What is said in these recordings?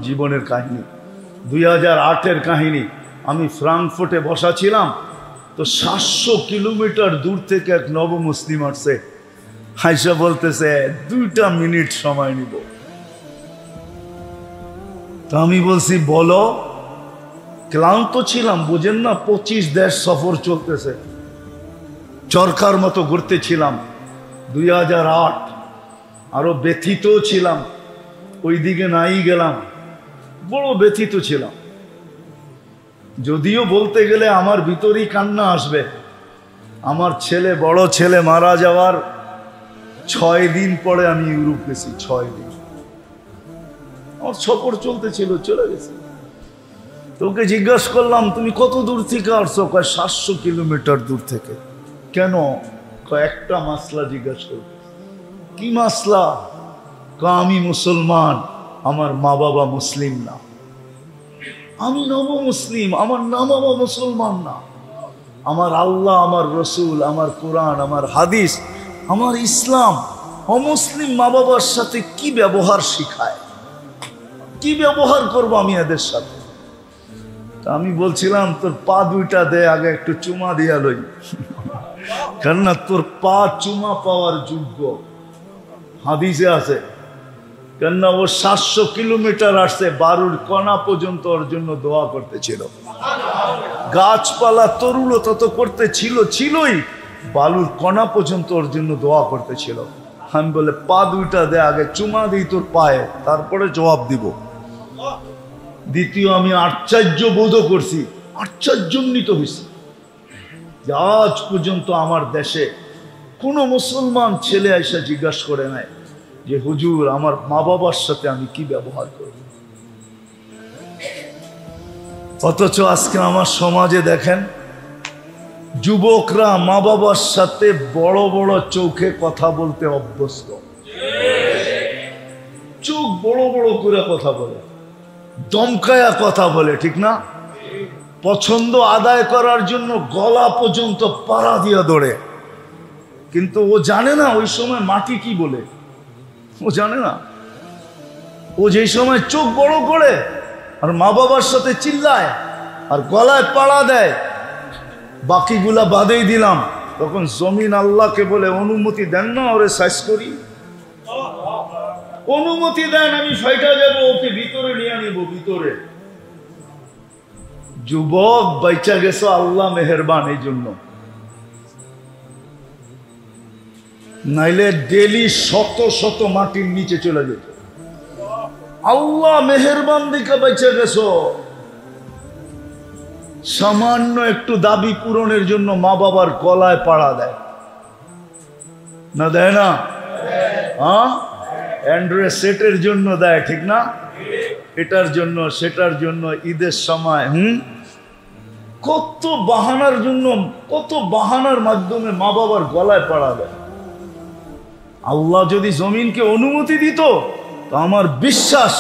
জীবনের কাহিনী 2008-এর কাহিনী। আমি ফ্রাঙ্কফুর্টে বসা ছিলাম, তো 700 কিলোমিটার দূর থেকে এক নব মুসলিম আসছে, হাইসা বলতেছে 2 মিনিট সময় নিব। তো আমি বলছি বলো। ক্লান্ত ছিলাম, বুঝেন না, 25 দেশ সফর চলতেছে, চরকার মতো ঘুরতেছিলাম। 2008 আরো ব্যথিত ছিলাম, ওইদিকে নাই গেলাম, বড় ব্যথিত ছিলাম। যদিও বলতে গেলে আমার ভিতরেই কান্না আসবে। আমার ছেলে, বড় ছেলে মারা যাওয়ার 6 দিন পরে আমি ইউরোপ গেছি। 6 দিন আমার সফর চলতেছিল, চলে গেছি। তোকে জিজ্ঞাসা করলাম তুমি কত দূর থেকে আসছো? কয় 700 কিলোমিটার দূর থেকে। কেন? একটা মাসলা জিজ্ঞাসা করব। কি মাসলা? আমি মুসলমান, আমার মা বাবা মুসলিম না। আমি নব মুসলিম, আমার মা বাবা মুসলমান না। আমার আল্লাহ, আমার রসুল, আমার কোরআন, আমার হাদিস, আমার ইসলাম অমুসলিম মা বাবার সাথে কি ব্যবহার শিখায়? কি ব্যবহার করবো আমি এদের সাথে? আমি বলছিলাম তোর পা 2টা দে, আগে একটু চুমা দিয়া লই, কেননা তোর পা চুমা পাওয়ার যোগ্য। হাদিসে আছে, কেননা ও 700 কিলোমিটার আসছে, বারুর কণা পর্যন্ত ওর জন্য দোয়া করতেছিল। গাছপালা তরুলতা তো করতে ছিলই, বালুর কণা পর্যন্ত ওর জন্য দোয়া করতেছিল। আমি বলে পা 2টা দে, আগে চুমা দিই তোর পায়ে, তারপরে জবাব দিব। দ্বিতীয়, আমি আশ্চর্য বোধ করছি, আশ্চর্যান্বিত হয়েছি যে আজ পর্যন্ত আমার দেশে কোনো মুসলমান ছেলে এসে জিজ্ঞাসা করে নাই যে হুজুর আমার মা বাবার সাথে আমি কি ব্যবহার করব। অথচ আজকে আমার সমাজে দেখেন, যুবকরা মা বাবার সাথে বড় বড় চোখে কথা বলতে অভ্যস্ত। চোখ বড় বড় করে কথা বলে, দমকায়া কথা বলে, ঠিক না? পছন্দ আদায় করার জন্য গলা পর্যন্ত পাড়া দিয়া দৌড়ে। কিন্তু ও জানে না ওই সময় মাটি কি বলে, ও জানে না। ও যেই সময় চোখ বড় করে আর মা বাবার সাথে চিল্লায় আর গলায় পাড়া দেয়, বাকিগুলা বাদেই দিলাম, তখন জমিন আল্লাহকে বলে অনুমতি দেন না ওরে সাইজ করি? অনুমতি দেন, আমি ফাইটা যাব, ওকে ভিতরে নিয়ে নিব ভিতরে। যুবক বাইচা গেছো, আল্লাহ মেহেরবান এই জন্য, নাইলে ডেলি শত শত মাটির নিচে চলে যেত। আল্লাহ মেহেরবান দিকে বাইচা গেছো। সামান্য একটু দাবি পূরণের জন্য মা বাবার গলায় পাড়া দেয় না, দেয় না? হ্যাঁ, অ্যান্ড্রয়েড সেটের জন্য দেয়, ঠিক না? এটার জন্য সেটার জন্য, ঈদের সময় কত বাহানার জন্য, কত বাহানার মাধ্যমে মা বাবার গলায় পাড়া দেয়। আল্লাহ যদি জমিনকে অনুমতি দিত, তো আমার বিশ্বাস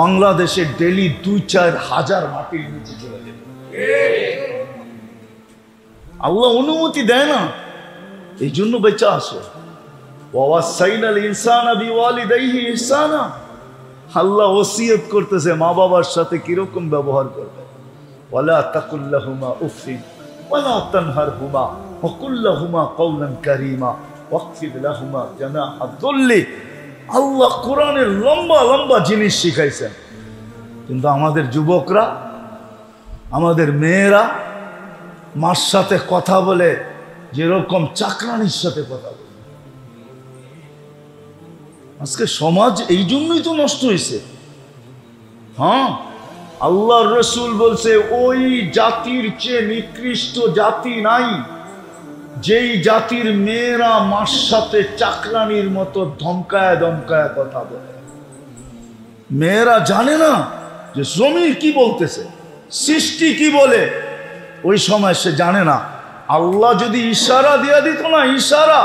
বাংলাদেশে ডেলি 2-4 হাজার মাটির নিচে চলে যেত। আল্লাহ অনুমতি দেয় না, এই জন্য বেঁচে আসো। আল্লাহ ওসিয়ত করতেছে মা বাবার সাথে কিরকম ব্যবহার করবে। ওয়ালা তাকুল্লাহুমা উফিন ওয়ালা তানহারহুমা ওয়া কুল্লাহুমা কওলান কারীমা ওয়াকফিদ লাহুমা জানাহা যুল্লি। আল্লাহ কোরআনের লম্বা লম্বা জিনিস শিখাইছেন, কিন্তু আমাদের যুবকরা, আমাদের মেয়েরা মার সাথে কথা বলে যেরকম চাকরানির সাথে কথা বলে। আজকে সমাজ এই জন্যই তো নষ্ট হয়েছে। হ্যাঁ, আল্লাহর রাসূল বলছে ওই জাতির চেয়ে নিকৃষ্ট জাতি নাই যেই জাতির মেয়েরা মার সাথে চাকরানির মতো ধমকায় ধমকায় কথা বলে। মেয়েরা জানে না যে জমির কি বলতেছে, সৃষ্টি কি বলে, ওই সময় সে জানে না। আল্লাহ যদি ইশারা দিয়া দিত না, ইশারা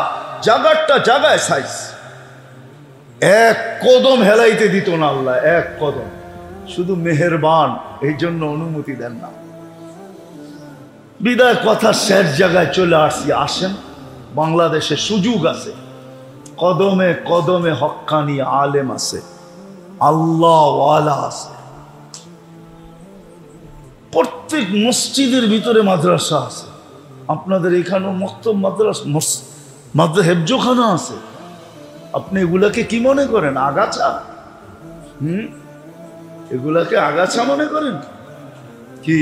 জাগারটা জাগায় সাইজ, এক কদম হেলাইতে দিত না আল্লাহ, এক কদম। শুধু মেহেরবান, এই জন্য অনুমতি দেন না। বিদায় কথা শেষ জায়গায় চলে আসছি। আসেন, বাংলাদেশে সুযোগ আছে, কদমে কদমে হক্কানি আলেম আছে, আল্লাহ ওয়ালা আছে। প্রত্যেক মসজিদের ভিতরে মাদ্রাসা আছে। আপনাদের এখানেও মক্তব মাদ্রাসা হেফজোখানা আছে। আপনি এগুলাকে কি মনে করেন? আগাছা? এগুলাকে আগাছা মনে করেন কি?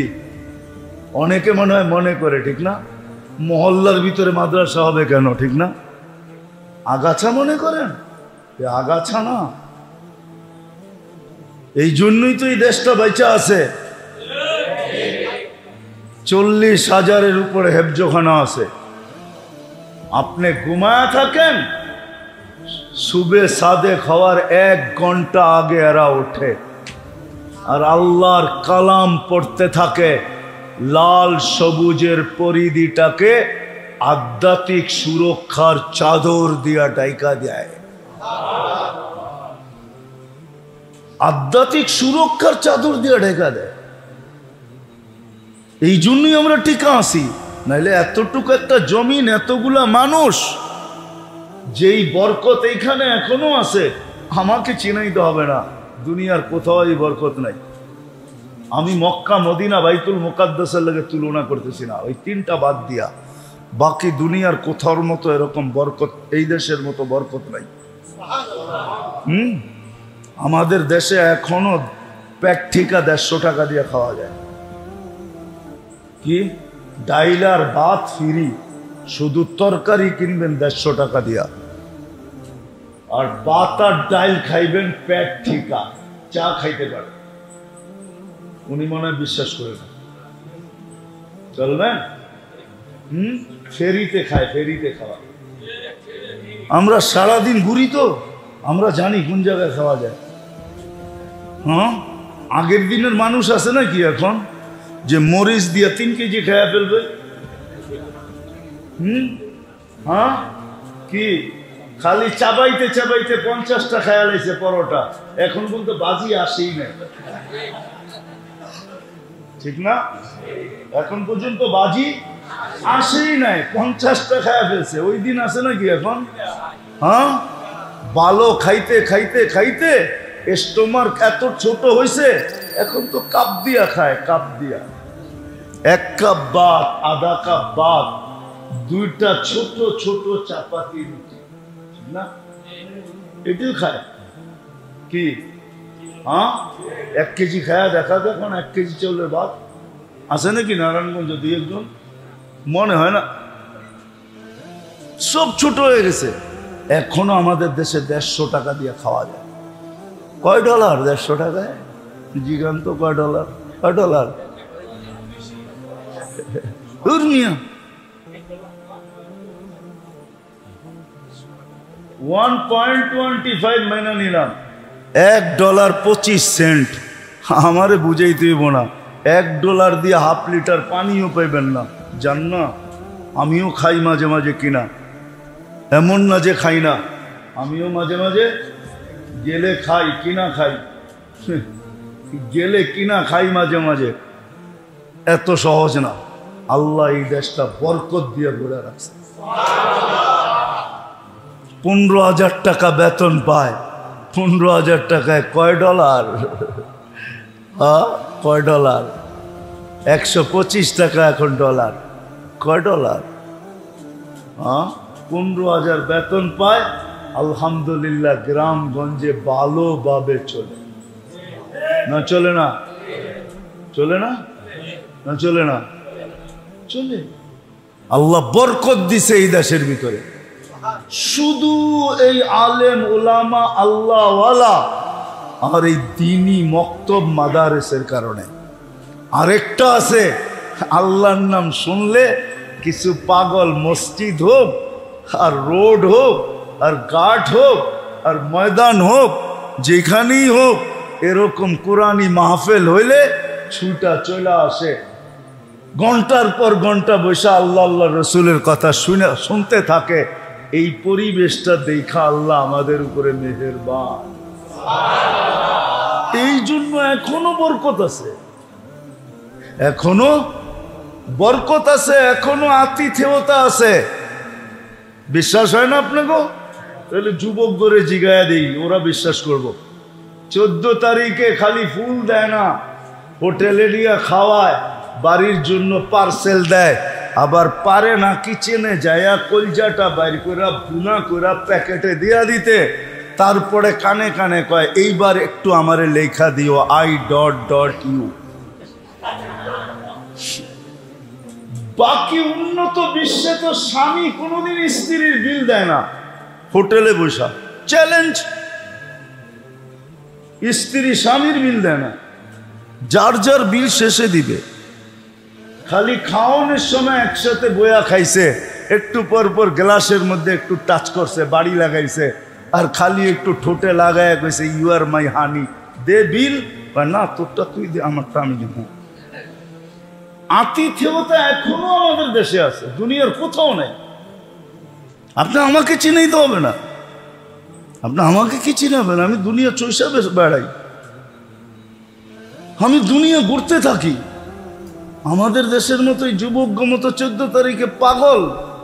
অনেকে মনে হয় মনে করে, ঠিক না? মহল্লার ভিতরে মাদ্রাসা হবে কেন, ঠিক না? আগাছা মনে করেন? আগাছা না। এই জন্যই তো এই দেশটা বেঁচে আছে। 40,000-এর উপরে হেফজোখানা আছে। আপনি ঘুমায় থাকেন, সুবে সাদেক হওয়ার 1 ঘন্টা আগে এরা ওঠে আর আল্লাহর কালাম পড়তে থাকে। লাল সবুজের পরিধিটাকে আধ্যাত্মিক সুরক্ষার চাদর দিয়া ডাইকা দেয়। আধ্যাত্মিক সুরক্ষার চাদর দিয়া ঢেকা দেয়। এই জন্যই আমরা টিকা আসি। নাইলে এতটুকু একটা জমিন, এতগুলা মানুষ, যেই বরকত এইখানে এখনো আছে, আমাকে চিনাইতে হবে না, দুনিয়ার কোথাও এই বরকত নাই। আমি মক্কা, মদিনা, বাইতুল মুকাদ্দাসের লাগে তুলনা করতেছি না, ওই 3টা বাদ দিয়া বাকি দুনিয়ার কোথাওর মতো এরকম বরকত, এই দেশের মতো বরকত নাই। আমাদের দেশে এখনো প্যাক ঠিকা 150 টাকা দিয়ে খাওয়া যায়। কি? ডাইল আর ভাত ফ্রি, শুধু তরকারি কিনবেন 150 টাকা দিয়া, আর ভাত আর ডাইল খাইবেন প্যাক ঠিকা। চা খাইতে পারে, উনি মনে হয় বিশ্বাস করে না। চলবেন? ফেরিতে খায়, ফেরিতে খাওয়া। আমরা সারাদিন ঘুরি তো, আমরা জানি কোন জায়গায় খাওয়া যায়। হ্যাঁ, আগের দিনের মানুষ আছে নাকি এখন যে মরিচ দিয়ে 3 কেজি খাইয়া ফেলবে? হ্যাঁ, কি খালি চাবাইতে চাবাইতে 50টা খায়া লাইছে পরোটা, এখন বলতে বাজি আসেই নাই, ঠিক না? এখন পর্যন্ত বাজি আসেই নাই, 50টা খায়া ফেলছে। ওই দিন আছে নাকি এখন? হ্যাঁ, ভালো খাইতে খাইতে খাইতে স্টোমাক এত ছোট হয়েছে, এখন তো কাপ দিয়া খায়, কাপ দিয়া। 1 কাপ ভাত, আধা কাপ ভাত, 2টা ছোট ছোট চাপাতি রুটি, না? এটিও খায় কি? হ্যাঁ, 1 কেজি খায়া দেখা দেখুন, 1 কেজি চাউলের ভাত আছে নাকি নারায়ণগঞ্জ? 2-1 জন মনে হয় না, সব ছোট হয়ে গেছে। এখনো আমাদের দেশে 150 টাকা দিয়ে খাওয়া যায়। কয় ডলার? 150 টাকায় জিগান্ত কয় ডলার? কয় ডলার? 1.25 মাইনা নিলাম, $1.25। আমারে বুঝাইতে হইব না, $1 দিয়ে ½ লিটার পানিও পাইবেন না। জান না, আমিও খাই মাঝে মাঝে কিনা, এমন না যে খাই না, আমিও মাঝে মাঝে গেলে খাই, কিনা খাই, গেলে কিনা খাই মাঝে মাঝে। এত সহজ না। আল্লাহ এই দেশটা বরকত দিয়ে ঘুরে রাখছে। 15,000 টাকা বেতন পায়। 15,000 টাকায় কয় ডলার? হ্যাঁ, কয় ডলার? 125 টাকা এখন ডলার। কয় ডলার? হ্যাঁ, 15,000 বেতন পায়। আলহামদুলিল্লাহ, গ্রামগঞ্জে ভালোভাবে চলে না? চলে না? চলে না? না চলে না? চলে। আল্লাহ বরকত দিছে এই দেশের ভিতরে। শুধু এই আলেম ওলামা আল্লাহওয়ালা আর এই দ্বীনি মক্তব মাদারেসের কারণে। আরেকটা আছে, আল্লাহর নাম শুনলে কিছু পাগল মসজিদ হোক আর রোড হোক আর ঘাট হোক আর ময়দান হোক, যেখানেই হোক, এরকম কোরআনী মাহফিল হইলে ছুটা চলে আসে, ঘন্টার পর ঘন্টা বসে আল্লাহ আল্লাহ রসুলের কথা শুনতে থাকে। এই পরিবেশটা দেখা আল্লাহ আমাদের উপরে মেহেরবান। এই জন্য এখনো বরকত আছে, এখনো বরকত আছে, এখনো আতিথেয়তা আছে। বিশ্বাস হয় না আপনাকে? তাহলে যুবক ধরে জিগায়া দিই, ওরা বিশ্বাস করব। 14 তারিখে খালি ফুল দেয় না, হোটেলে নিয়ে খাওয়ায়, বাড়ির জন্য পার্সেল দেয়, আবার পারে না কিচেনে যায়া কলজাটা বাইর করে ভুনা করে প্যাকেটে দিয়া দিতে, তারপরে কানে কানে কয় এইবার একটু আমারে লেখা দিও I.U। বাকি উন্নত বিশ্বে তো স্বামী কোনোদিন স্ত্রীর বিল দেয় না, হোটেলে বসা চ্যালেঞ্জ, স্ত্রী স্বামীর বিল দেয় না, যার যার বিল শেষে দিবে। খালি খাওয়ানোর সময় একসাথে বয়া খাইছে, একটু পর পর গ্লাসের মধ্যে একটু টাচ করছে, বাড়ি লাগাইছে, আর খালি একটু ঠোঁটে লাগায় কইছে ইউ আর মাই হানি, দে বিল। না তোরটা তুই দে, আমারটা আমি দেব। আতিথেয়তা এখনো আমাদের দেশে আছে, দুনিয়ার কোথাও নেই। আপনি আমাকে চিনাইতে হবে না, আপনি আমাকে কি চিনাবেন? আমি দুনিয়া চৈসা বেড়াই, আমি দুনিয়া ঘুরতে থাকি। আমাদের দেশের মতো যুবক মতো 14 তারিখে পাগল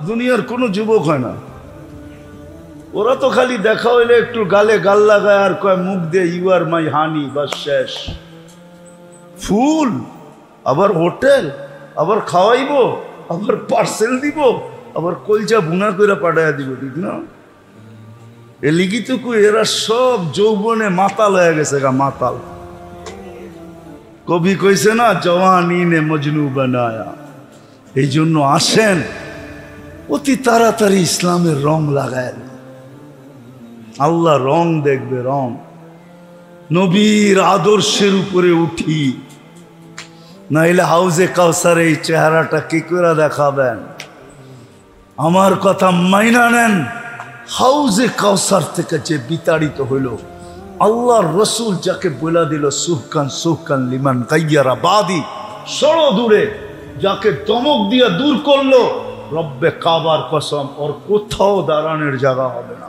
দুনিয়ার কোনো যুবক হয় না। ওরা তো খালি দেখা হইলে একটু গালে গাল লাগায় আর কয় মুখ দিয়ে ইউ আর মাই হানি, বাস শেষ। ফুল, আবার হোটেল, আবার খাওয়াইবো, আবার পার্সেল দিব, আবার কলজা ভুনা করে পাঠাইয়া দিব, ঠিক না? এ লিখিতকু এরা সব যৌবনে মাতাল হয়ে গেছে গা, মাতাল। কবি কইছে না জওয়ানি নে মজনু বানায়া। এই জন্য আসেন অতি তাড়াতাড়ি ইসলামের রং লাগায়, আল্লাহ রং দেখবে, রং। নবীর আদর্শের উপরে উঠি, নাইলে হাউজে কাউসার এই চেহারাটা কি করে দেখাবেন? আমার কথা মাইনা নেন, হাউজে কাউসার থেকে যে বিতাড়িত হইল, আল্লাহর রসুল যাকে বলে দিল সুহকান সুহকান লিমান গাইয়ারা বাদি, সরো দূরে, যাকে দমক দিয়া দূর করলো, রব্বে কাবার কসম ওর কোথাও দাঁড়ানোর জায়গা হবে না।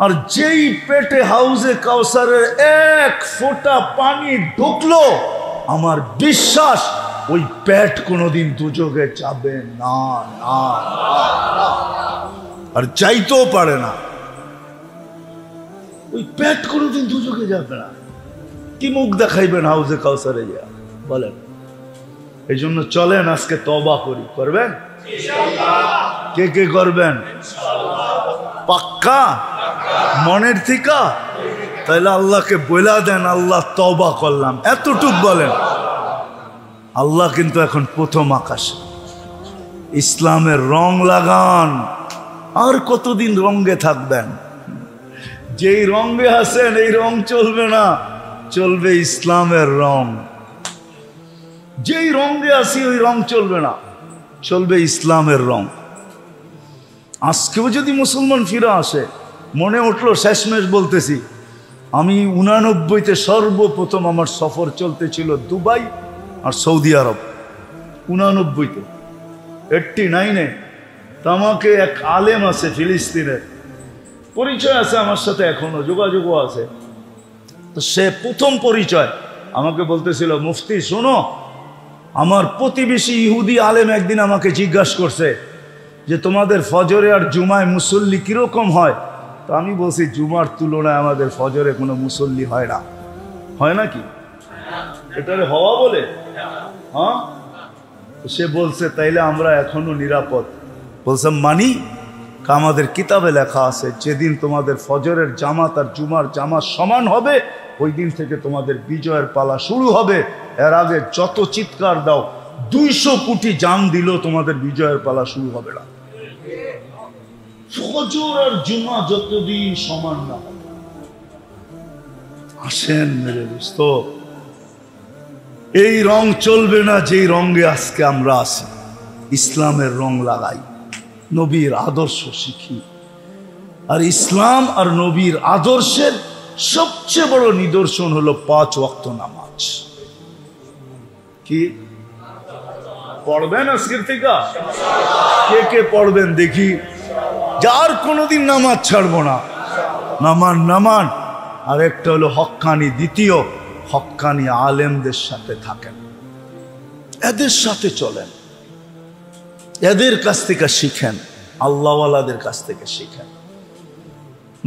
আর যেই পেটে হাউজে কাউসারের এক ফোঁটা পানি ঢুকলো, আমার বিশ্বাস ওই পেট কোনোদিন দুযোগে যাবে না, না, আর চাইতেও পারে না। ওই পেট কোনোদিন দুযোগে যাবে না। কি মুখ দেখাইবেন হাউজে কাউসারে যা বলেন? এই জন্য চলেন আজকে তওবা করি। করবেন? কে কে করবেন? পাক্কা মনের থিকা? তাইলে আল্লাহকে বইলা দেন, আল্লাহ তওবা করলাম, এতটুক বলেন। আল্লাহ কিন্তু এখন প্রথম আকাশে। ইসলামের রং লাগান। আর কতদিন রঙে থাকবেন? যেই রঙে আছেন এই রং চলবে না, চলবে ইসলামের রং। যেই রঙে আছি ওই রং চলবে না, চলবে ইসলামের রং। আজকেও যদি মুসলমান ফিরে আসে, মনে উঠলো শেষমেশ বলতেছি, আমি 89-তে সর্বপ্রথম আমার সফর চলতেছিল দুবাই আর সৌদি আরব। 89-তে, 89-এ তো আমাকে এক আলেম আছে ফিলিস্তিনের, পরিচয় আছে আমার সাথে, এখনো যোগাযোগও আছে। তো সে প্রথম পরিচয় আমাকে বলতেছিল, মুফতি শোনো, আমার প্রতিবেশী ইহুদি আলেম একদিন আমাকে জিজ্ঞাসা করছে যে তোমাদের ফজরে আর জুমায় মুসল্লি কিরকম হয়? তো আমি বলছি জুমার তুলনায় আমাদের ফজরে কোনো মুসল্লি হয় না। হয় নাকি? এটারে হওয়া বলে? হ্যাঁ। সে বলছে তাইলে আমরা এখনো নিরাপদ। বলছে মানি? আমাদের কিতাবে লেখা আছে যেদিন তোমাদের ফজরের জামাত আর জুমার জামাত সমান হবে, ওই দিন থেকে তোমাদের বিজয়ের পালা শুরু হবে। এর আগে যত চিৎকার দাও, 200 কোটি জান দিলেও তোমাদের বিজয়ের পালা শুরু হবে না। ফজর আর জুমা যতদিন সমান না হবে। আসেন মেরে দোস্ত, এই রং চলবে না যেই রঙে আজকে আমরা আছি। ইসলামের রং লাগাই, নবীর আদর্শ শিখি। আর ইসলাম আর নবীর আদর্শের সবচেয়ে বড় নিদর্শন হলো 5 ওয়াক্ত নামাজ। কি পড়বেন আজকের থেকে? কে কে পড়বেন দেখি? যার কোনোদিন নামাজ ছাড়বো না, নামান নামান। আর একটা হলো হক্কানি, দ্বিতীয় হক্কানি আলেমদের সাথে থাকেন, এদের সাথে চলেন, এদের কাছ থেকে শিখেন, আল্লাহওয়ালাদের কাছ থেকে শিখেন।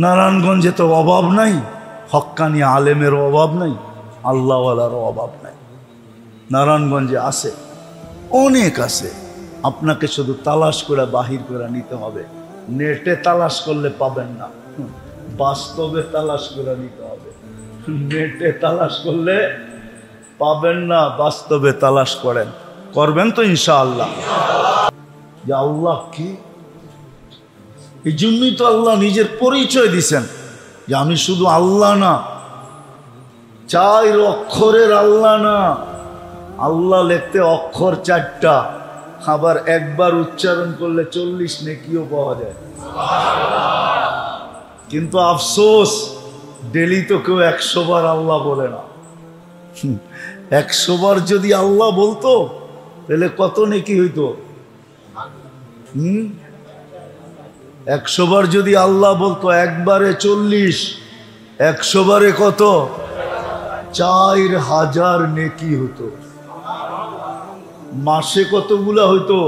নারায়ণগঞ্জে তো অভাব নাই, হক্কানি আলেমের অভাব নাই। আল্লাহওয়ালার অভাব নাই। নারায়ণগঞ্জে আছে, অনেক আছে। আপনাকে শুধু তালাশ করে বাহির করে নিতে হবে। নেটে তালাশ করলে পাবেন না, বাস্তবে তালাশ করে নিতে হবে। নেটে তালাশ করলে পাবেন না, বাস্তবে তালাশ করেন। করবেন তো ইনশাআল্লাহ। যে আল্লাহ কি, এই জন্যই তো আল্লাহ নিজের পরিচয় দিছেন যে আমি শুধু আল্লাহ না, 4 অক্ষরের আল্লাহ না। আল্লাহ লিখতে অক্ষর 4টা, আবার একবার উচ্চারণ করলে 40 নেকিও পাওয়া যায়। কিন্তু আফসোস, ডেলি তো কেউ 100 বার আল্লাহ বলে না। 100 বার যদি আল্লাহ বলতো তাহলে কত নেকি হইতো? 100 বার যদি আল্লাহ বলতো, একবারে 40, 100 বারে কত? 4000 নেকি হতো। মাসে কতগুলা হইতো?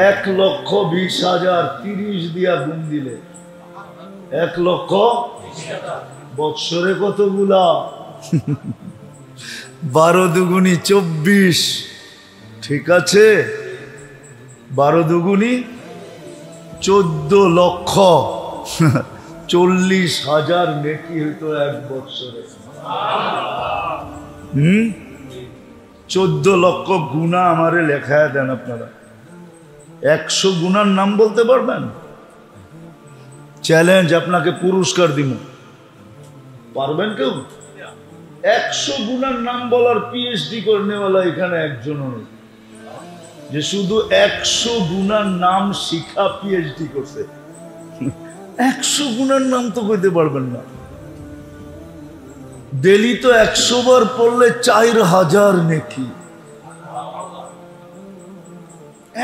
1,20,000, 30 দিয়া গুণ দিলে 1,20,000। বৎসরে কতগুলা? 12 দুগুণী 24, ঠিক আছে? 12 দুগুণী 14 লক্ষ, 40,000 নেকি হইতো এক বৎসরে। 14 লক্ষ গুণা আমারে লেখায় দেন আপনারা। 100 গুণার নাম বলতে পারবেন? চ্যালেঞ্জ, আপনাকে পুরস্কার দিব। পারবেন কেউ? 100 গুণার নাম বলার পিএইচডি করে নেওয়ালা এখানে একজনও নেই যে শুধু 100 গুণার নাম শিখা পিএইচডি করছে। 100 গুণার নাম তো কইতে পারবেন না। ডেলি তো 100 বার পড়লে 4000 নেকি।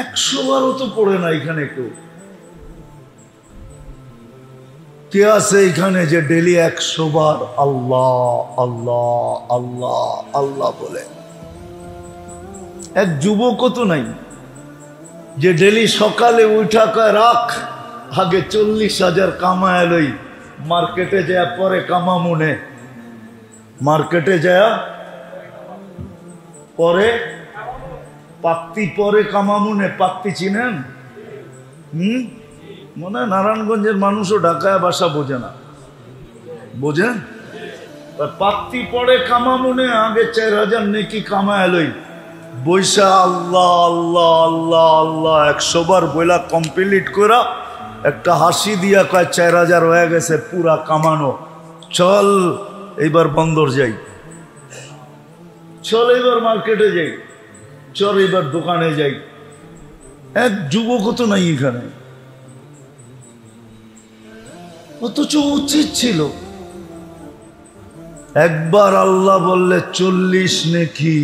100 বারও তো পড়ে না এখানে কেউ। কে আছে এখানে যে ডেলি 100 বার আল্লাহ আল্লাহ আল্লাহ আল্লাহ বলে? এক যুবকও তো নাই যে ডেলি সকালে উঠা কয় রাখ, আগে 40,000 কামায় লই, মার্কেটে যায় পরে কামামুনে। মার্কেটে যায় পরে পাত্তি, পরে কামামুনে। পাত্তি চিনেন? মনে হয় নারায়ণগঞ্জের মানুষও ঢাকায় ভাষা বোঝে না, বোঝেন? পাত্তি পরে কামামুনে, আগে 4000 নেকি কামায় লই, বৈশা আল্লাহ আল্লাহ আল্লাহ আল্লাহ 100 বার বইলা কমপ্লিট করা একটা হাসি দিয়া কয় 4000 হয়ে গেছে পুরা কামানো। চল এইবার বন্দর যাই, চল এইবার মার্কেটে যাই, চল এইবার দোকানে যাই। এক যুবক তো নাই এখানে। অথচ উচিত ছিল একবার আল্লাহ বললে 40 নেকি।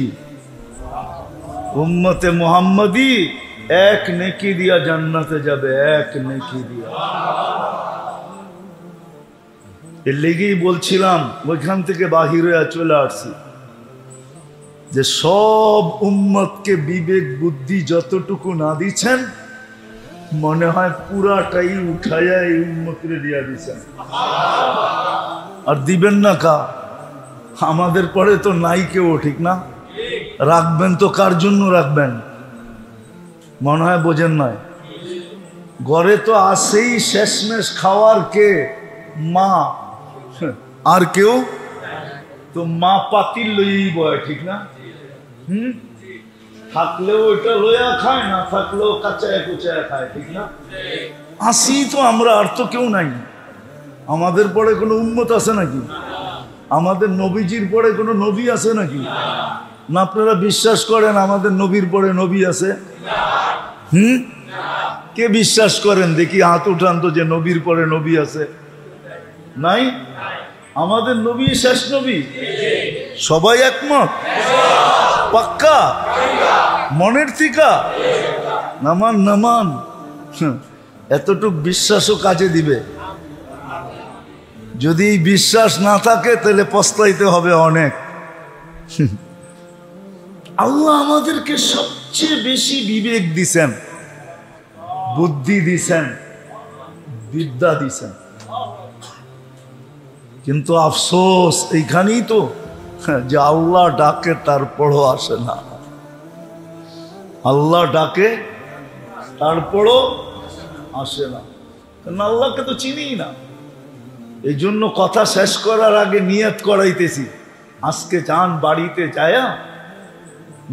উম্মতে মুহাম্মাদি 1 নেকি দিয়া জান্নাতে যাবে, 1 নেকি দিয়া। এর লেগেই বলছিলাম, ওইখান থেকে বাহির হয়ে চলে আসছি যে সব উম্মতকে বিবেক বুদ্ধি যতটুকু না দিচ্ছেন, মনে হয় পুরাটাই উঠাইয়া এই উম্মতরে দিয়া দিচ্ছেন। আর দিবেন না কা? আমাদের পরে তো নাই কেউ, ঠিক না? রাখবেন তো কার জন্য রাখবেন? মনে হয় বোঝেন নয়। ঘরে তো আসেই শেষমেশ খাওয়ার কে? মা। আর কেউ তো মা পাতিল লইই বয়, ঠিক না? থাকলেও ওইটা লইয়া খায়, না থাকলেও কাঁচায় কুচায় খায়, ঠিক না? আসি তো আমরা, আর তো কেউ নাই। আমাদের পরে কোনো উম্মত আছে নাকি? আমাদের নবীজির পরে কোনো নবী আছে নাকি? না আপনারা বিশ্বাস করেন আমাদের নবীর পরে নবী আছে? কে বিশ্বাস করেন দেখি? হাত উঠান তো যে নবীর পরে নবী আছে। নাই? আমাদের নবী শেষ নবী। সবাই একমত? পাক্কা? মনের থিকা? নামান নামান। এতটুক বিশ্বাসও কাজে দিবে। যদি বিশ্বাস না থাকে তাহলে পস্তাইতে হবে অনেক। আল্লাহ আমাদেরকে সবচেয়ে বেশি বিবেক দিছেন, বুদ্ধি দিছেন, বিদ্যা দিছেন। কিন্তু আফসোস এইখানেই তো যে আল্লাহ ডাকে তারপরও আসে না। আল্লাহ ডাকে তারপরও আসে না, কারণ আল্লাহকে তো চিনি না। এই জন্য কথা শেষ করার আগে নিয়ত করাইতেছি, আজকে যান বাড়িতে যায়া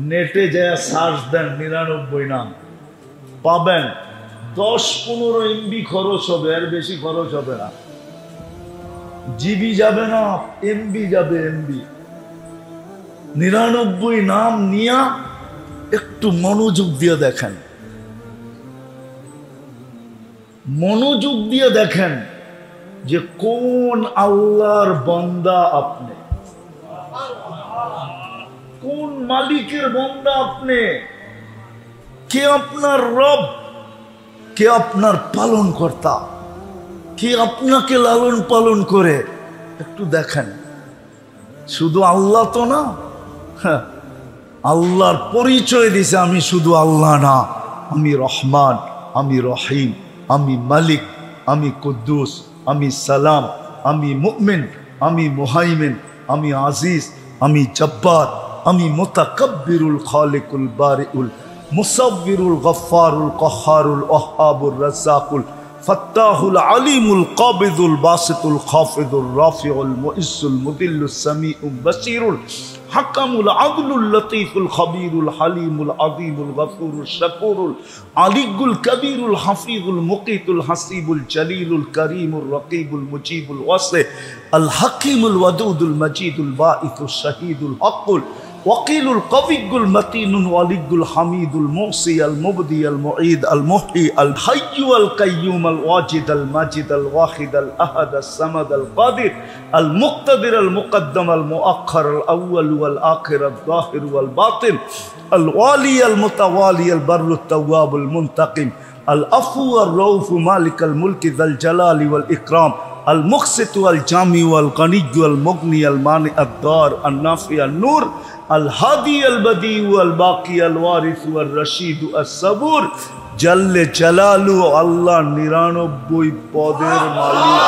নেটে যায়া সার্চ দেন 99 নাম পাবেন। 10-15 MB খরচ হবে, এর বেশি খরচ হবে না। জিবি যাবে না, এমবি যাবে, এমবি। 99 নাম নিয়া একটু মনোযোগ দিয়ে দেখেন, মনোযোগ দিয়ে দেখেন যে কোন আল্লাহর বান্দা আপনি, কোন মালিকের বান্দা আপনি, কে আপনার রব, কে আপনার পালন কর্তা, কে আপনাকে লালন পালন করে। একটু দেখেন, শুধু আল্লাহ তো না, আল্লাহর পরিচয় দিছে আমি শুধু আল্লাহ না, আমি রহমান, আমি রহিম, আমি মালিক, আমি কুদ্দুস, আমি সালাম, আমি মুমিন, আমি মুহাইমিন, আমি আজিজ, আমি জব্বার, আমি মুতাকাব্বিরুল খালিকুল বারিউল মুসাব্বিরুল গফফারুল কহ্হারুল ওয়াহ্হাবুর রাজ্জাকুল ফাত্তাহুল আলিমুল কাবিদুল বাসিতুল খাফিদুর রাফিউল মুইজ্জুল মুদিল্লুস সামিউল বাসীরুল হাকামুল আদলুল লতীফুল খবীরুল হালিমুল আযীমুল গফুরুল শাকুরুল আলিগুল কবীরুল হাফিজুল মুকিতুল হাসিবুল জলিলুল করিমুর রকিবুল মুজিবুল ওয়াসি আল হাকিমুল ওয়াদুদুল মজিদুল বাঈসুশ শাহীদুল হকুল وقيل القوي المتين الولي الحميد الموصي المبدي المعيد المحيي الحي القيوم الواجد الماجد الواحد الأحد الصمد القادر المقتدر المقدم المؤخر الأول والآخر الظاهر والباطن الوالي المتوالي البر التواب المنتقم العفو الرؤوف مالك الملك ذا الجلال والإكرام المقسط والجامع والغني والمغني المانع الضار النافع النور الهادي البديع والباقي الوارث والرشيد الصبور جل جلاله الله 99 পদের মালিক।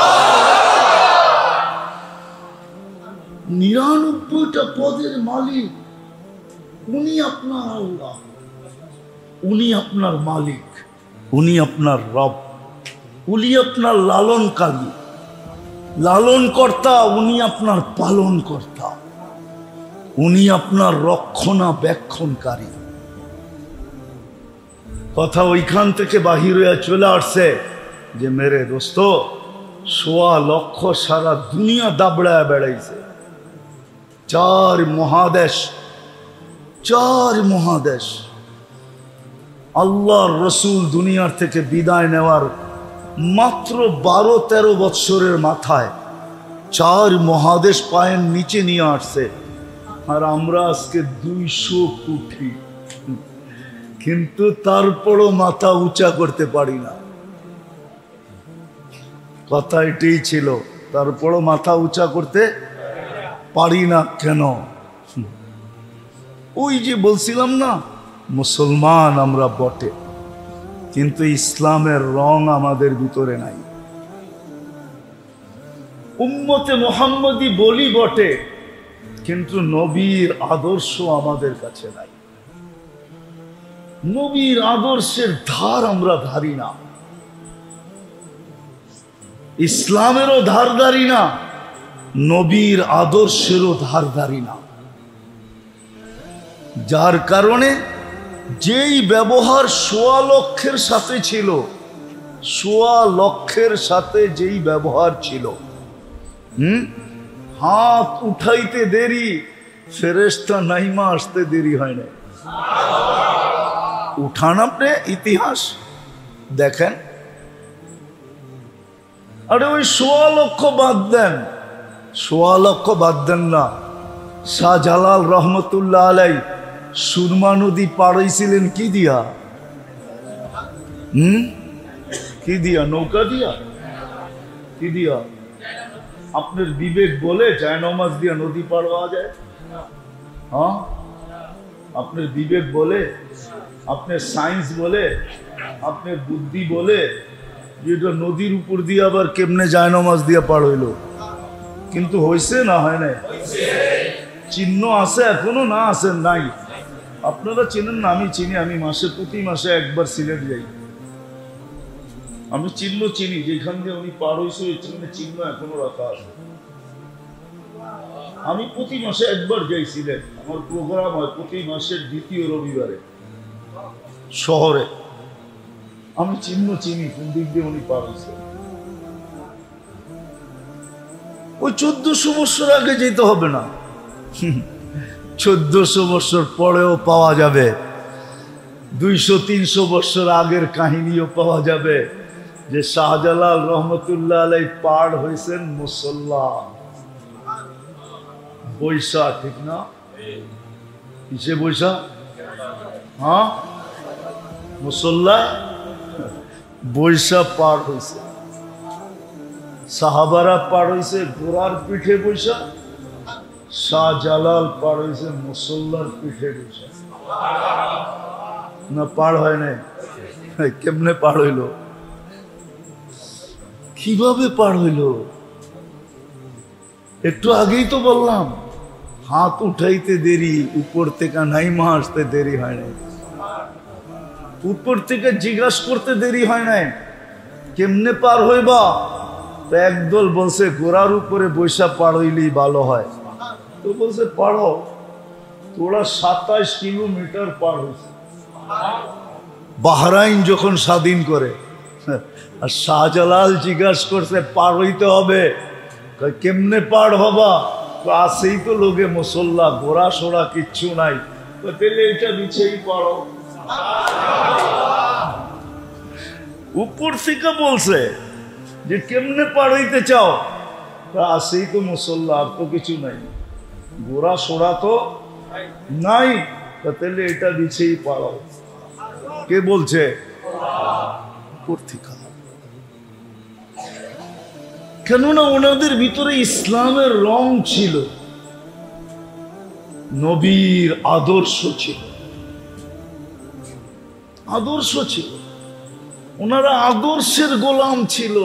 99টা পদের মালিক, উনি আপনার আল্লাহ, উনি আপনার মালিক, উনি আপনার রব, উনি আপনার লালনকারী, লালন কর্তা, উনি আপনার পালন কর্তা, উনি আপনার রক্ষণাবেক্ষণকারী। কথা ওইখান থেকে বাহির হয়ে চলে আসছে যে মেরে দোস্ত 1.25 লক্ষ সারা দুনিয়া দাবড়ায় বেড়াইছে, 4 মহাদেশ, 4 মহাদেশ। আল্লাহর রসুল দুনিয়ার থেকে বিদায় নেওয়ার মাত্র 12-13 বৎসরের মাথায় 4 মহাদেশ পায়ের নিচে নিয়ে আসছে, আর আমরা আজকে 200 কোটি, কিন্তু তারপরও মাথা উঁচা করতে পারি না। কথা এটাই ছিল, তারপরও মাথা উঁচা করতে পারি না কেন? ওই যে বলছিলাম না, মুসলমান আমরা বটে, কিন্তু ইসলামের রং আমাদের ভিতরে নাই। উম্মতে মুহাম্মদী বলি বটে, কিন্তু নবীর আদর্শ আমাদের কাছে নাই। নবীর আদর্শের ধার আমরা ধারি না, ইসলামেরও ধার ধারি না, নবীর আদর্শেরও ধার ধারি না। যার কারণে যেই ব্যবহার 1.25 লক্ষের সাথে ছিল, 1.25 লক্ষের সাথে যেই ব্যবহার ছিল, হাত উঠাইতে দেরি, ফেরেশতা নাইমা আসতে দেরি হয় না। উঠান আপনি ইতিহাস দেখেন। আরে ওই 1.25 লক্ষ বাদ দেন, 1.25 লক্ষ বাদ দেন না। শাহজালাল রহমতুল্লাহ আলাই সুরমা নদী পাড়াইছিলেন কি দিয়া? কি দিয়া? নৌকা দিয়া? কি দিয়া? আপনার বিবেক বলে জায়নামাজ দিয়া নদী পার হওয়া যায়? হ্যাঁ, আপনার বিবেক বলে, আপনার সায়েন্স বলে, আপনার বুদ্ধি বলে যেটা নদীর উপর দিয়ে আবার কেমনে জায়নামাজ দিয়া পার হইল? কিন্তু হয়েছে না হয় না? চিহ্ন আছে এখনো না আছে? নাই। আপনারা চিনেন না, আমি চিনি। আমি প্রতি মাসে একবার সিলেট যাই। আমি চিহ্ন চিনি, যেখান দিয়ে উনি পার হয়েছে ওই চিহ্ন এখনো রাখা আছে। আমি প্রতি মাসে একবার যাই সিলেট। আমার প্রোগ্রাম হয় প্রতি মাসের দ্বিতীয় রবিবারে শহরে। আমি চিহ্ন চিনি, কোন দিক দিয়ে উনি পার হয়েছে। ওই 1400 বছর আগে যেতে হবে না, 1400 বছর পরেও পাওয়া যাবে। 200-300 বছর আগের কাহিনীও পাওয়া যাবে যে শাহজালাল রহমতুল্লাহ আলাই পার হয়েছেন মুসল্লা বৈশা। ঠিক না? কিসে বৈশা? হ্যাঁ, মুসল্লা বৈশা পার হয়েছে। সাহাবারা পার হয়েছে ঘোড়ার পিঠে বৈশা, শাহজালাল পার হয়েছে মুসল্লার পিঠে বৈশা। না পার হয় নাই? কেমনে পার হইল? কিভাবে পার হইল? একটু আগেই তো বললাম, হাত উঠাইতে দেরি, উপর থেকে নাইমা আসতে দেরি হয় নাই, উপর থেকে জিজ্ঞাসা করতে দেরি হয় নাই কেমনে পার হইবা। একদল বলছে ঘোড়ার উপরে বৈশা পার হইলেই ভালো হয়, তো বলছে পারো। তোরা 27 কিলোমিটার পার হয়েছে বাহরাইন যখন স্বাধীন করে। আর শাহজালাল জিজ্ঞাসা করছে পার হইতে হবে, কেমনে পার হবা? আসেই তো লোকে মুসল্লা, ঘোড়া সোড়া কিচ্ছু নাই, তাহলে এটা নিচেই পারো। উপর থেকে বলছে যে কেমনে পার হইতে চাও? আসেই তো মুসল্লা, আর তো কিছু নাই, ঘোড়া সোড়া তো নাই, তাহলে এটা নিচেই পারো। কে বলছে? উপর থেকে। কেননা ওনাদের ভিতরে ইসলামের রং ছিল, নবীর আদর্শ ছিল, আদর্শ ছিল। ওনারা আদর্শের গোলাম ছিল।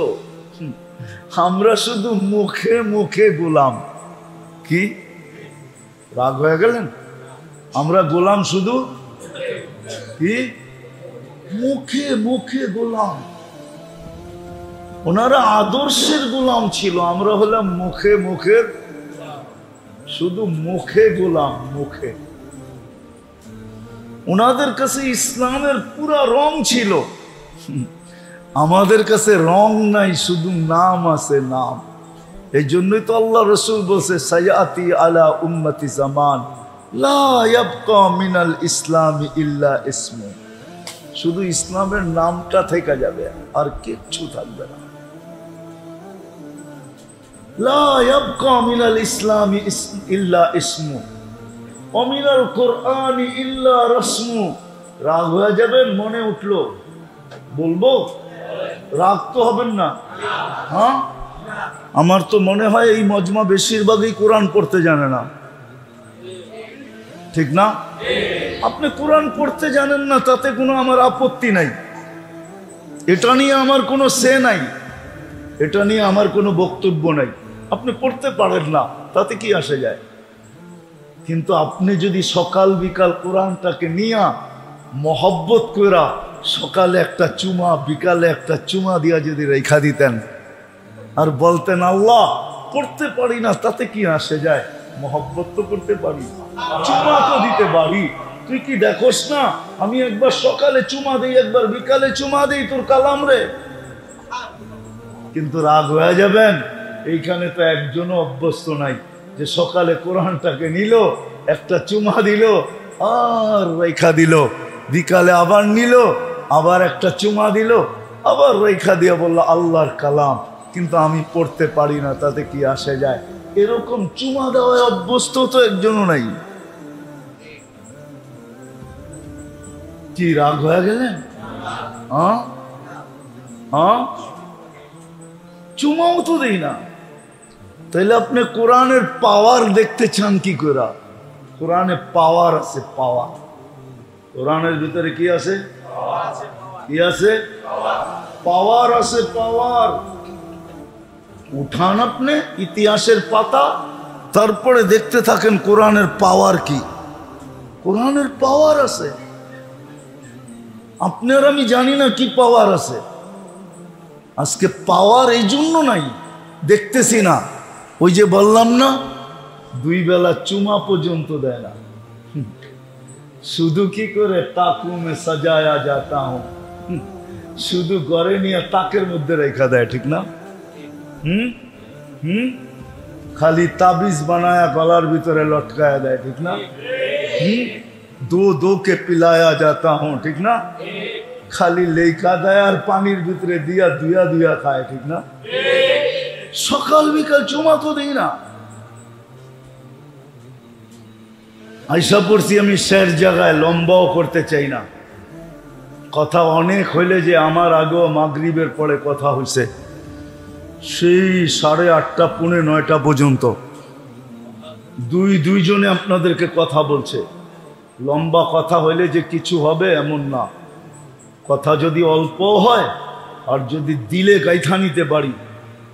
আমরা শুধু মুখে মুখে গোলাম। কি রাগ হয়ে গেলেন? আমরা গোলাম শুধু কি মুখে মুখে গোলাম। ওনারা আদর্শের গোলাম ছিল, আমরা হলাম মুখে মুখের, শুধু মুখে গোলাম, মুখে। ওনাদের কাছে ইসলামের পুরা রং ছিল, আমাদের কাছে রং নাই, শুধু নাম আছে, নাম। এই জন্যই তো আল্লাহ রসুল বলছে সায়াতি আলা উম্মতি জামান লা ইয়াবকা মিনাল ইসলামি ইল্লা ইসমু। শুধু ইসলামের নামটা থেকে যাবে, আর কিচ্ছু থাকবে না। লা ইয়াবকা মিনাল ইসলামি ইল্লা ইসমু ওয়া মিনাল কুরআনি ইল্লা রাসমু। রাগ হয়ে যাবেন? মনে উঠলো বলবো? রাগ তো হবেন না? হ্যাঁ, আমার তো মনে হয় এই মজমা বেশিরভাগই কোরআন পড়তে জানে না, ঠিক না? আপনি কোরআন পড়তে জানেন না, তাতে কোনো আমার আপত্তি নাই, এটা নিয়ে আমার কোনো সে নাই, এটা নিয়ে আমার কোনো বক্তব্য নাই। আপনি পড়তে পারেন না, তাতে কি আসে যায়? কিন্তু আপনি যদি সকাল বিকাল কোরআনটাকে নিয়ে মহব্বত করা, সকালে একটা চুমা, বিকালে একটা চুমা দিয়া যদি রেখা দিতেন, আর বলতেন আল্লাহ পড়তে পারি না, তাতে কি আসে যায়? মহব্বত তো করতে পারি, চুমা তো দিতে পারি। তুই কি দেখোস না আমি একবার সকালে চুমা দিই, একবার বিকালে চুমা দিই তোর কালাম রে। কিন্তু রাগ হয়ে যাবেন, এইখানে তো একজনও অভ্যস্ত নাই যে সকালে কোরআনটাকে নিল, একটা চুমা দিল আর রেখা দিল, বিকালে আবার নিল, আবার একটা চুমা দিল, আবার রেখা দিয়ে বলল আল্লাহর কালাম, কিন্তু আমি পড়তে পারি না, তাতে কি আসে যায়? এরকম চুমা দেওয়ায় অভ্যস্ত তো একজনও নাই। কি রাগ হয়ে গেলেন? চুমাও তো দেই না, তাইলে আপনি কোরআনের পাওয়ার দেখতে চান কি করে? কোরআনে পাওয়ার আছে, পাওয়ার। কোরআনের ভিতরে কি আছে? কি আছে? পাওয়ার আছে, পাওয়ার। উঠান আপনি ইতিহাসের পাতা, তারপরে দেখতে থাকেন কোরআনের পাওয়ার কি। কোরআনের পাওয়ার আছে, আপনার আমি জানি না কি পাওয়ার আছে। আজকে পাওয়ার এই জন্য নাই, দেখতেছি না। ওই যে বললাম না, 2 বেলা চুমা পর্যন্ত দেয় না, শুধু কি করে তাকু মে সাজায়া যাতা হুঁ, শুধু ঘরে নিয়ে তাকের মধ্যে রেখা দেয়, ঠিক না? খালি তাবিজ বানায়া গলার ভিতরে লটকায়া দেয়, ঠিক না? দো কে পিলায়া যাতা হুঁ, ঠিক না? খালি লেখা দেয় আর পানির ভিতরে দিয়া দুয়া খায়, ঠিক না? সকাল বিকাল চুমা তো দেই না। আইসা পড়ছি আমি শের জায়গায়, লম্বাও করতে চাই না, কথা অনেক হইলে যে আমার আগেও মাগরিবের পরে কথা হইছে, সেই 8:30 পৌনে 9টা পর্যন্ত দুইজনে আপনাদেরকে কথা বলছে। লম্বা কথা হইলে যে কিছু হবে এমন না, কথা যদি অল্প হয় আর যদি দিলে গাইথা নিতে পারি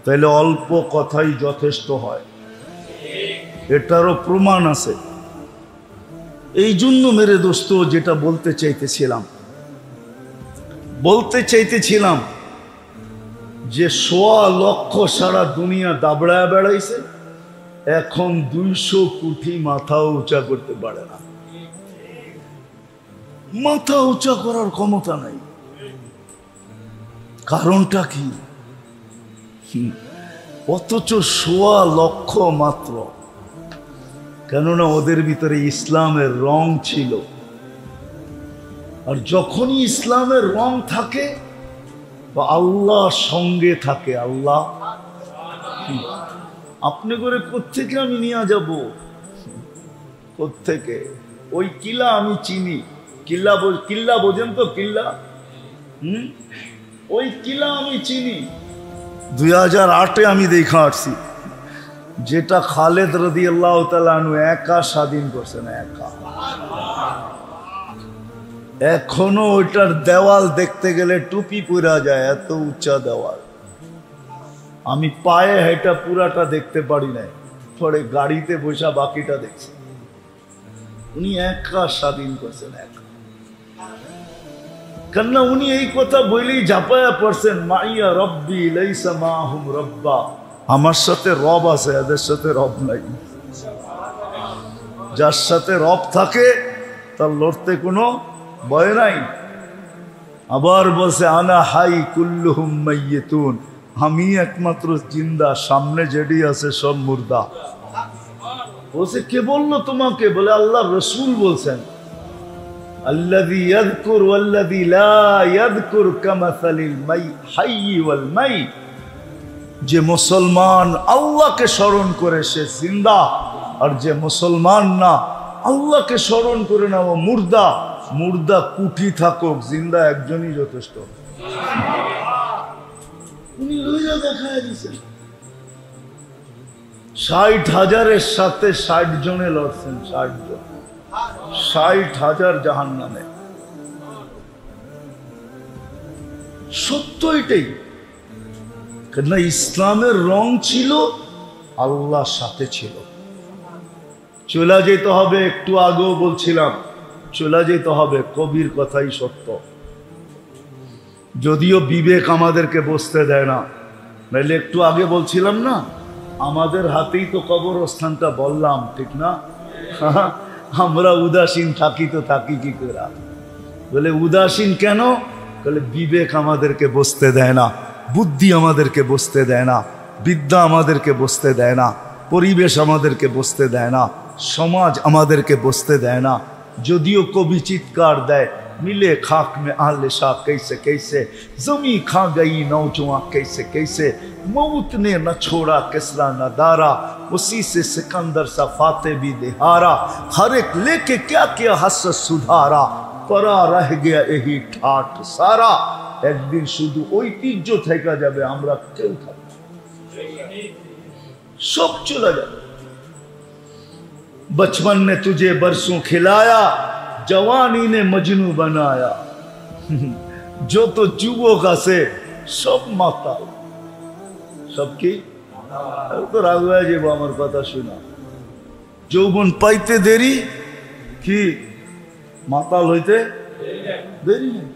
তাহলে অল্প কথাই যথেষ্ট হয়, এটারও প্রমাণ আছে। এই জন্য মেরে দোস্ত যেটা বলতে চাইতেছিলাম যে 1.25 লক্ষ সারা দুনিয়া দাবড়ায় বেড়াইছে, এখন 200 কোটি মাথাও উঁচা করতে পারে না, মাথা উঁচা করার ক্ষমতা নাই। কারণটা কি? অথচ 1.25 লক্ষ মাত্র, কেননা ওদের ভিতরে ইসলামের রং ছিল। আর যখনই ইসলামের রং থাকে বা আল্লাহ সঙ্গে থাকে, আল্লাহ আপনি করে কোত্থেকে আমি নিয়ে যাব, কোত্থেকে? ওই কিলা আমি চিনি, কিল্লা বোঝেন তো? কিল্লা, ওই কিলা আমি চিনি। 2008-এ আমি দেখা আসছি, যেটা খালেদ রাদিয়াল্লাহু তাআলা আনহু একা স্বাধীন করছেন, একা। এখনো ওইটার দেওয়াল দেখতে গেলে টুপি পরা যায়, এত উঁচা দেওয়াল। আমি পায়ে হেঁটা পুরাটা দেখতে পারি নাই, পরে গাড়িতে বসা বাকিটা দেখছি। উনি একা স্বাধীন করছেন, একা। কেননা উনি এই কথা বলেই ঝাঁপায়া পড়ছেন, মাইয়া রব্বি লাইসা মাহুম রব্বা, আমার সাথে রব আছে, এদের সাথে রব নাই। যার সাথে রব থাকে তার লড়তে কোনো ভয় নাই। আবার বলছে আনা হাই কুল্লুহুম মাইয়িতুন, আমি একমাত্র জিন্দা, সামনে যেটি আছে সব মুর্দা। বলছে কে বললো তোমাকে? বলে আল্লাহ রসুল বলছেন, আল্লাযী ইয়াযকুর ওয়াল্লাযী লা ইয়াযকুর কামাসালিল হাইয়্যি ওয়াল মাইত, যে মুসলমান আল্লাহকে স্মরণ করে সে জিন্দা, আর যে মুসলমান না আল্লাহকে স্মরণ করে না ও মুর্দা। মুর্দা কুটি থাকুক, জিন্দা একজনই যথেষ্ট। উনি লইয়া দেখায় দিয়েছেন 60,000-এর সাথে 60 জনে লড়ছেন, 60 জন, 60,000 জাহান্নামে। সত্য এটাই, কেননা ইসলামের রং ছিল, আল্লাহর সাথে ছিল। চলে যেতে হবে, একটু আগেও বলছিলাম, চলে যেতে হবে, কবির কথাই সত্য। যদিও বিবেক আমাদেরকে বসতে দেয় না, নাহলে একটু আগে বলছিলাম না, আমাদের হাতেই তো কবরস্থানটা, বললাম ঠিক না? আমরা উদাসীন থাকি তো থাকি কি করে? বলে উদাসীন কেন? বলে বিবেক আমাদেরকে বসতে দেয় না, বুদ্ধি আমাদেরকে বসতে দেয় না, বিদ্যা আমাদেরকে বসতে দেয় না, পরিবেশ আমাদেরকে বসতে দেয় না, সমাজ আমাদেরকে বসতে দেয় না। যদিও কবি চিৎকার দেয়, मिले खाक में आले शाह कैसे कैसे, जमी खा गई नौजुआ कैसे कैसे, मौत ने न छोड़ा किसरा न दारा, उसी से सिकंदर सा फाते भी दिहारा, हर एक लेके क्या किया हसरत सुधारा, परा रह गया यही ठाठ सारा। एक दिन शुद्ध ঐতিহ্য থেকে যাবে, আমরা কেউ থাকবো না, सब चला जाए। बचपन ने तुझे बरसों खिलाया, जवानी ने मजनू बनाया, जो तो जुबों का से सब माता, सबकी তো রাগ হয়ে যাবো আমার কথা শোনা। যৌবন পাইতে দেরি, কি মাতাল হইতে দেরি নেই।